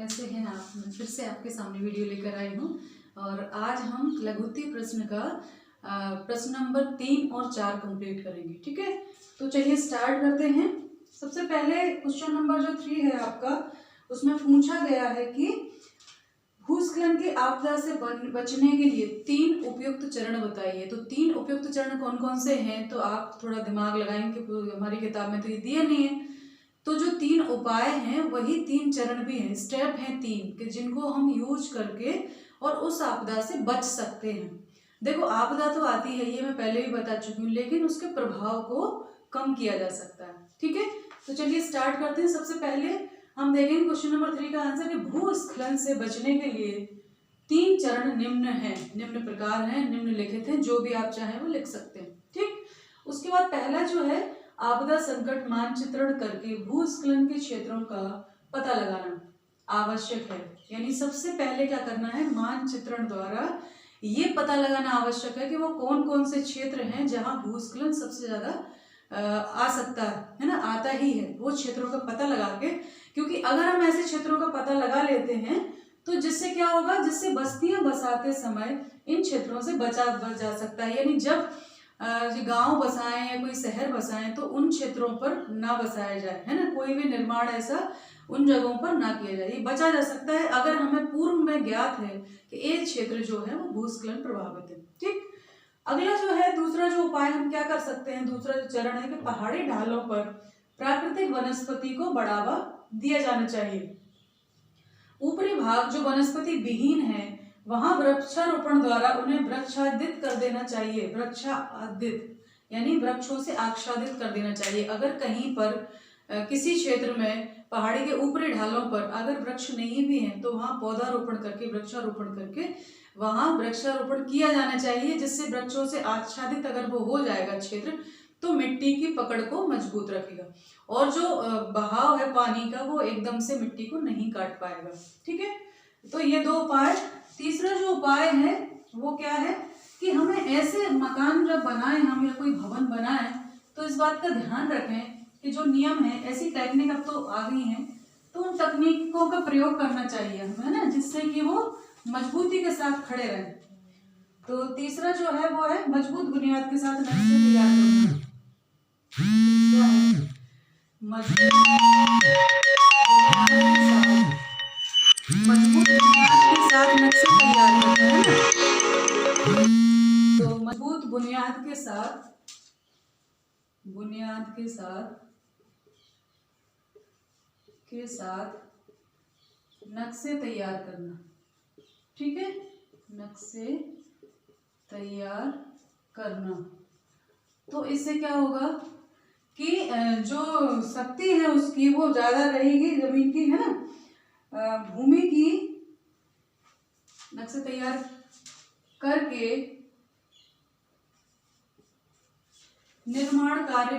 कैसे हैं आप। मैं फिर से आपके सामने वीडियो लेकर आई हूँ और आज हम लघुत्तम प्रश्न का प्रश्न नंबर 3 और 4 कंप्लीट करेंगे। ठीक है, तो चलिए स्टार्ट करते हैं। सबसे पहले क्वेश्चन नंबर जो 3 है आपका, उसमें पूछा गया है कि भूस्खलन की आपदा से बचने के लिए 3 उपयुक्त चरण बताइए। तो 3 उपयुक्त चरण कौन कौन से हैं, तो आप थोड़ा दिमाग लगाएंगे, हमारी किताब में तो ये दिए नहीं है। तो जो 3 उपाय हैं वही 3 चरण भी हैं, स्टेप हैं 3 कि जिनको हम यूज करके और उस आपदा से बच सकते हैं। देखो, आपदा तो आती है, ये मैं पहले भी बता चुकी हूँ, लेकिन उसके प्रभाव को कम किया जा सकता है। ठीक है, तो चलिए स्टार्ट करते हैं। सबसे पहले हम देखेंगे क्वेश्चन नंबर 3 का आंसर कि भूस्खलन से बचने के लिए 3 चरण निम्न हैं, निम्न प्रकार हैं, निम्नलिखित हैं। जो भी आप चाहें वो लिख सकते हैं। ठीक, उसके बाद पहला जो है, आपदा संकट मानचित्रण करके भूस्खलन के क्षेत्रों का पता लगाना आवश्यक है। यानी सबसे पहले क्या करना है, मानचित्रण द्वारा ये पता लगाना आवश्यक है कि वो कौन कौन से क्षेत्र हैं जहां भूस्खलन सबसे ज्यादा आ सकता है ना, आता ही है। वो क्षेत्रों का पता लगा के, क्योंकि अगर हम ऐसे क्षेत्रों का पता लगा लेते हैं तो जिससे क्या होगा, जिससे बस्तियां बसाते समय इन क्षेत्रों से बच जा सकता है। यानी जब गांव बसाएं या कोई शहर बसाएं तो उन क्षेत्रों पर ना बसाया जाए, है ना, कोई भी निर्माण ऐसा उन जगहों पर ना किया जाए। ये बचा जा सकता है अगर हमें पूर्व में ज्ञात है कि ये क्षेत्र जो है वो भूस्खलन प्रभावित है। ठीक, अगला जो है, दूसरा जो उपाय हम क्या कर सकते हैं, दूसरा जो चरण है कि पहाड़ी ढालों पर प्राकृतिक वनस्पति को बढ़ावा दिया जाना चाहिए। ऊपरी भाग जो वनस्पति विहीन है वहां वृक्षारोपण द्वारा उन्हें वृक्षादित कर देना चाहिए। वृक्षादित यानी वृक्षों से आच्छादित कर देना चाहिए। अगर कहीं पर किसी क्षेत्र में पहाड़ी के ऊपरी ढालों पर अगर वृक्ष नहीं भी हैं तो वहां पौधारोपण करके, वृक्षारोपण करके वहां वृक्षारोपण किया जाना चाहिए, जिससे वृक्षों से आच्छादित अगर वो हो जाएगा क्षेत्र तो मिट्टी की पकड़ को मजबूत रखेगा और जो बहाव है पानी का वो एकदम से मिट्टी को नहीं काट पाएगा। ठीक है, तो ये 2 उपाय। तीसरा जो उपाय है वो क्या है कि हमें ऐसे मकान जब बनाए हम या कोई भवन बनाए तो इस बात का ध्यान रखें कि जो नियम है, ऐसी टेक्निक अब तो आ गई है, तो उन तकनीकों का प्रयोग करना चाहिए हमें, है ना, जिससे कि वो मजबूती के साथ खड़े रहें। तो तीसरा जो है वो है मजबूत बुनियाद के साथ नक्शे तैयार करना। तीसरा है मजबूत बुनियाद के साथ नक्शे तैयार करना, है ना। तो मजबूत बुनियाद के साथ नक्शे तैयार करना। ठीक है, नक्शे तैयार करना। तो इससे क्या होगा कि जो शक्ति है उसकी वो ज्यादा रहेगी जमीन की, है ना। भूमि की नक्शे तैयार करके निर्माण कार्य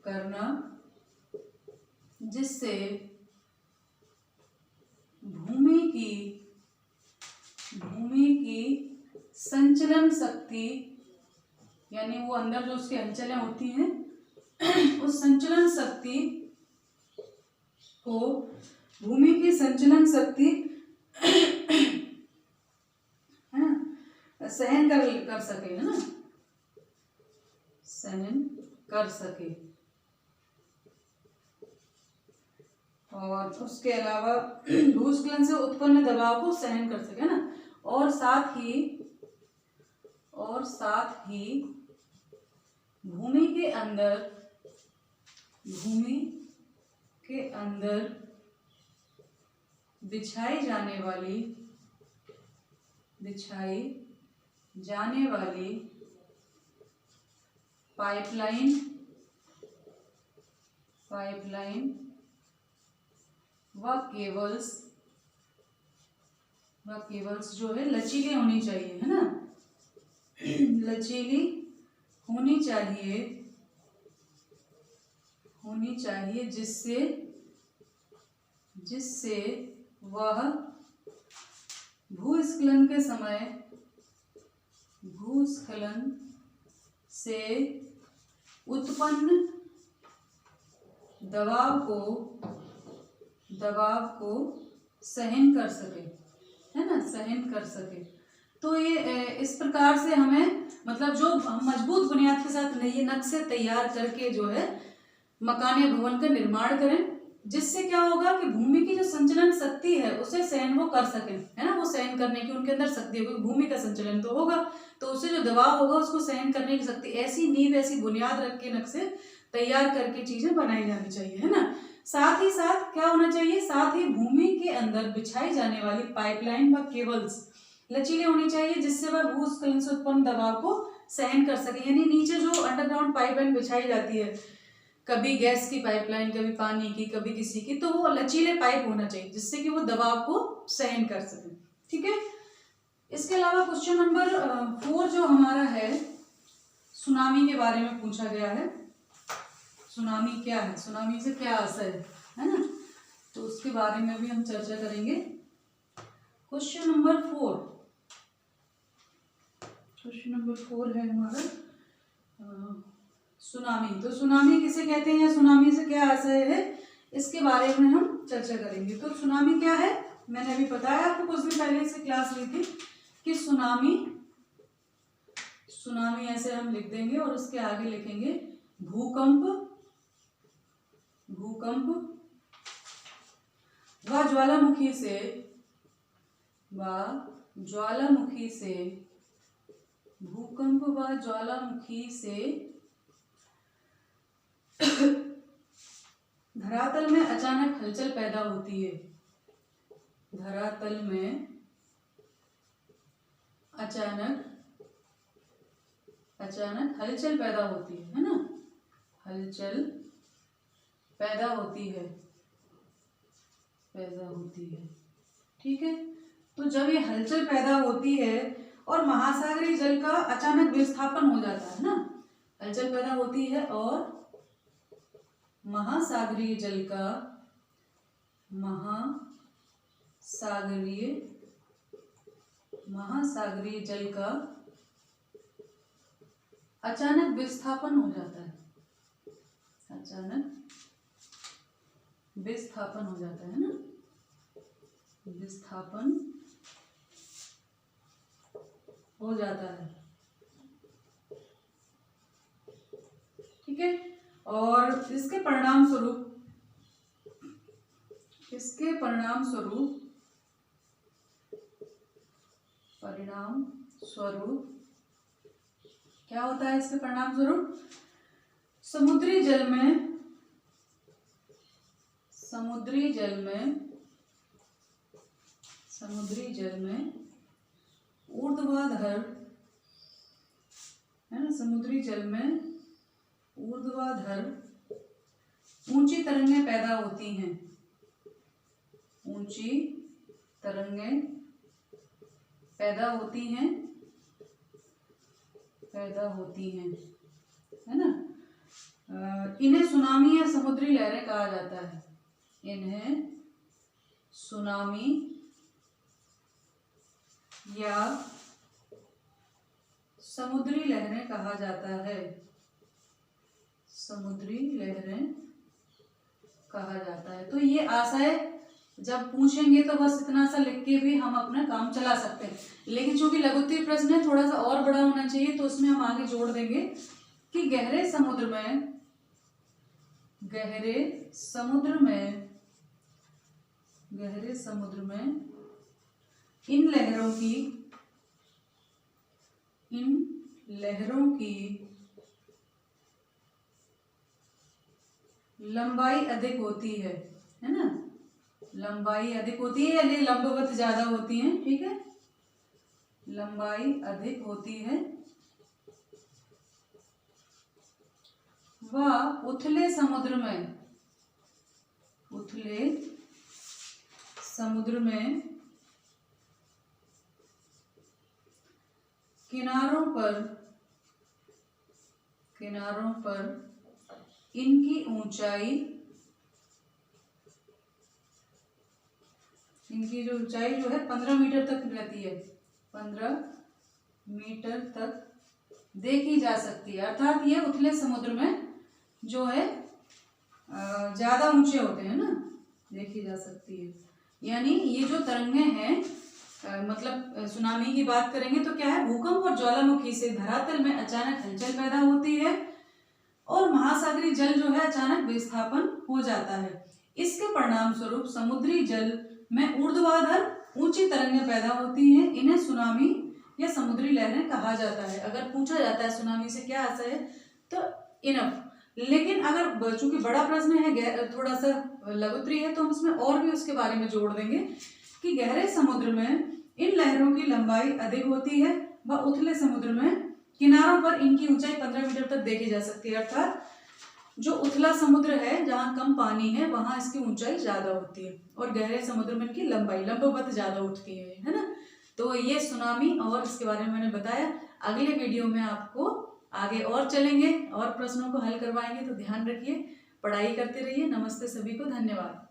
करना जिससे भूमि की संचलन शक्ति, यानी वो अंदर जो उसकी हलचलें होती हैं उस संचलन शक्ति को, भूमि की संचलन शक्ति है ना, सहन कर सके, है ना, सहन कर सके। और उसके अलावा भूस्खलन से उत्पन्न दबाव को सहन कर सके, ना, और साथ ही भूमि के अंदर बिछाई जाने वाली पाइपलाइन व केबल्स जो है लचीली होनी चाहिए, है ना, लचीली होनी चाहिए जिससे वह भूस्खलन से उत्पन्न दबाव को सहन कर सके, है ना, सहन कर सके। तो ये इस प्रकार से हमें मतलब जो हम मजबूत बुनियाद के साथ नए नक्शे तैयार करके जो है मकान या भवन का निर्माण करें, जिससे क्या होगा कि भूमि की जो संचलन शक्ति है उसे सहन वो कर सके, है ना, वो सहन करने की उनके अंदर शक्ति होगी, भूमि का संचलन तो होगा तो उससे जो दबाव होगा उसको सहन करने की शक्ति, ऐसी नींव ऐसी बुनियाद रख के नक्शे तैयार करके चीजें बनाई जानी चाहिए, है ना। साथ ही साथ क्या होना चाहिए, साथ ही भूमि के अंदर बिछाई जाने वाली पाइपलाइन व केबल्स लचीले होनी चाहिए, जिससे वह भूस्खलन से उत्पन्न दबाव को सहन कर सके। यानी नीचे जो अंडरग्राउंड पाइपलाइन बिछाई जाती है, कभी गैस की पाइपलाइन, कभी पानी की, कभी किसी की, तो वो लचीले पाइप होना चाहिए जिससे कि वो दबाव को सहन कर सके, ठीक है। इसके अलावा क्वेश्चन नंबर 4 जो हमारा है, सुनामी के बारे में पूछा गया है। सुनामी क्या है, सुनामी से क्या आशय है ना, तो उसके बारे में भी हम चर्चा करेंगे। क्वेश्चन नंबर 4 है हमारा सुनामी। तो सुनामी किसे कहते हैं, सुनामी से क्या आशय है, इसके बारे में हम चर्चा करेंगे। तो सुनामी क्या है, मैंने अभी बताया आपको कुछ दिन पहले से क्लास ली थी कि सुनामी ऐसे हम लिख देंगे और उसके आगे लिखेंगे भूकंप व ज्वालामुखी से भूकंप व ज्वालामुखी से धरातल में अचानक हलचल पैदा होती है। धरातल में अचानक हलचल पैदा होती है ना, हलचल पैदा होती है, ठीक है। तो जब ये हलचल पैदा होती है और महासागरीय जल का अचानक विस्थापन हो जाता है ना, हलचल पैदा होती है और महासागरीय जल का अचानक विस्थापन हो जाता है, है ना, विस्थापन हो जाता है, ठीक है। और इसके परिणाम स्वरूप क्या होता है, इसके परिणाम स्वरूप समुद्री जल में ऊर्ध्वाधर, है ना, समुद्री जल में ऊर्ध्वाधर ऊंची तरंगें पैदा होती हैं, है ना। इन्हें सुनामी या समुद्री लहरें कहा जाता है, इन्हें सुनामी या समुद्री लहरें कहा जाता है, तो ये आशय जब पूछेंगे तो बस इतना सा लिख के भी हम अपना काम चला सकते हैं, लेकिन चूंकि लघुत्तरीय प्रश्न है थोड़ा सा और बड़ा होना चाहिए, तो उसमें हम आगे जोड़ देंगे कि गहरे समुद्र में इन लहरों की लंबाई अधिक होती है ना, लंबाई अधिक होती है, यानी लंबवत ज्यादा होती है, ठीक है, लंबाई अधिक होती है, वह उथले समुद्र में किनारों पर इनकी जो ऊंचाई जो है 15 मीटर तक रहती है, 15 मीटर तक देखी जा सकती है। अर्थात ये उथले समुद्र में जो है ज्यादा ऊंचे होते हैं ना, देखी जा सकती है। यानी ये जो तरंगें हैं मतलब सुनामी की बात करेंगे तो क्या है, भूकंप और ज्वालामुखी से धरातल में अचानक हलचल पैदा होती है और महासागरीय जल जो है अचानक विस्थापन हो जाता है। इसके परिणाम स्वरूप समुद्री जल में ऊर्ध्वाधर ऊंची तरंगें पैदा होती हैं। इन्हें सुनामी या समुद्री लहरें कहा जाता है। अगर पूछा जाता है सुनामी से क्या आशय है तो इनफ। लेकिन अगर चूंकि बड़ा प्रश्न है, थोड़ा सा लघुत्तरी है, तो हम इसमें और भी उसके बारे में जोड़ देंगे कि गहरे समुद्र में इन लहरों की लंबाई अधिक होती है व उथले समुद्र में किनारों पर इनकी ऊंचाई 15 मीटर तक देखी जा सकती है। अर्थात जो उथला समुद्र है, जहाँ कम पानी है, वहां इसकी ऊंचाई ज्यादा होती है और गहरे समुद्र में इनकी लंबाई लंबवत ज्यादा उठती है ना। तो ये सुनामी और इसके बारे में मैंने बताया। अगले वीडियो में आपको आगे और चलेंगे और प्रश्नों को हल करवाएंगे, तो ध्यान रखिए, पढ़ाई करते रहिए। नमस्ते सभी को, धन्यवाद।